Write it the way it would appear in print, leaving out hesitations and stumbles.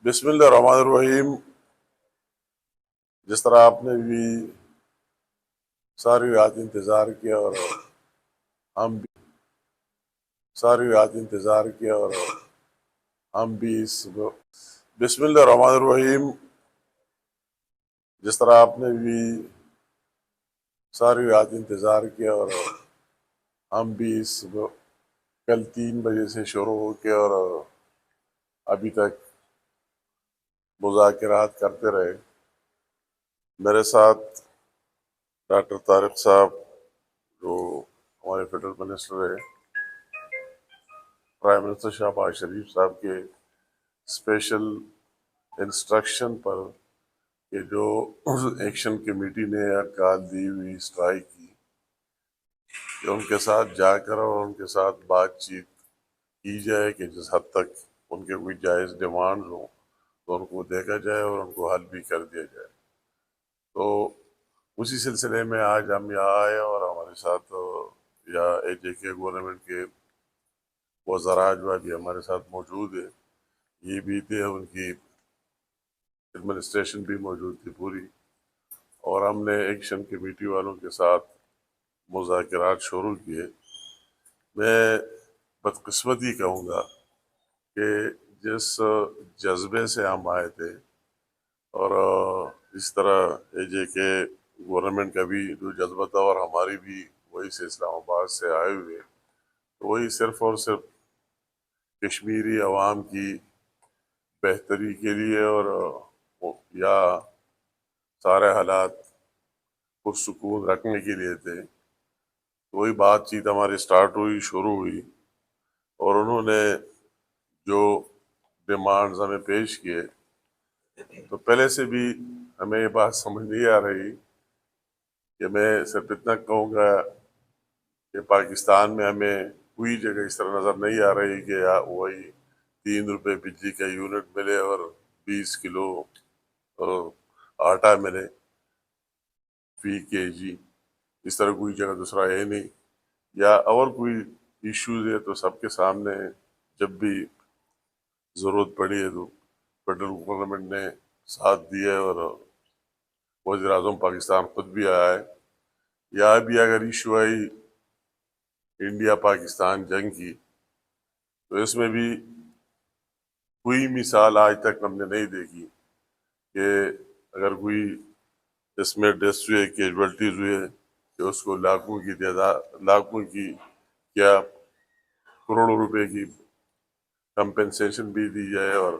بسم اللہ الرحمن الرحیم. جس طرح آپ نے بھی ساری رات انتظار کیا اور ہم بھی ساری رات انتظار کیا اور ہم بھی بسم اللہ الرحمن الرحیم. جس طرح آپ نے بھی ساری رات انتظار کیا اور ہم بھی کل 3 بجے سے شروع ہو کے اور ابھی تک مذاکرات کرتے رہے. میرے ساتھ ڈاکٹر طارق صاحب جو ہمارے فیڈرل منسٹر ہے، پرائم منسٹر شہباز شریف صاحب کے اسپیشل انسٹرکشن پر کہ جو ایکشن کمیٹی نے کال دی ہوئی اسٹرائک کی کہ ان کے ساتھ جا کر اور ان کے ساتھ بات چیت کی جائے کہ جس حد تک ان کے کوئی جائز ڈیمانڈ ہوں تو ان کو دیکھا جائے اور ان کو حل بھی کر دیا جائے. تو اسی سلسلے میں آج ہم یہاں آئے اور ہمارے ساتھ یا اے جے کے گورنمنٹ کے وزراء جو ابھی ہمارے ساتھ موجود ہے یہ بھی تھے، ان کی ایڈمنسٹریشن بھی موجود تھی پوری، اور ہم نے ایکشن کمیٹی والوں کے ساتھ مذاکرات شروع کیے. میں بدقسمتی کہوں گا کہ جس جذبے سے ہم آئے تھے اور اس طرح اے جے کے گورنمنٹ کا بھی جو جذبہ تھا اور ہماری بھی وہی سے اسلام آباد سے آئے ہوئے، تو وہی صرف اور صرف کشمیری عوام کی بہتری کے لیے اور یا سارے حالات پرسکون رکھنے کے لیے تھے. وہی بات چیت ہماری سٹارٹ ہوئی، شروع ہوئی، اور انہوں نے جو ڈیمانڈز ہمیں پیش کیے تو پہلے سے بھی ہمیں یہ بات سمجھ نہیں آ رہی کہ میں صرف اتنا کہوں گا کہ پاکستان میں ہمیں کوئی جگہ اس طرح نظر نہیں آ رہی کہ وہی 3 روپے بجلی کا یونٹ ملے اور 20 کلو آٹا ملے فی کے جی. اس طرح کوئی جگہ دوسرا ہے نہیں، یا اور کوئی ایشوز ہے تو سب کے سامنے جب بھی ضرورت پڑی ہے تو فیڈرل گورنمنٹ نے ساتھ دیا ہے اور وزیر اعظم پاکستان خود بھی آیا ہے. یا بھی اگر ایشو آئی انڈیا پاکستان جنگ کی تو اس میں بھی کوئی مثال آج تک ہم نے نہیں دیکھی کہ اگر کوئی اس میں ڈیتھس ہوئے، کیجویلٹیز ہوئے، کہ اس کو لاکھوں کی کیا کروڑوں روپے کی کمپنسیشن بھی دی جائے اور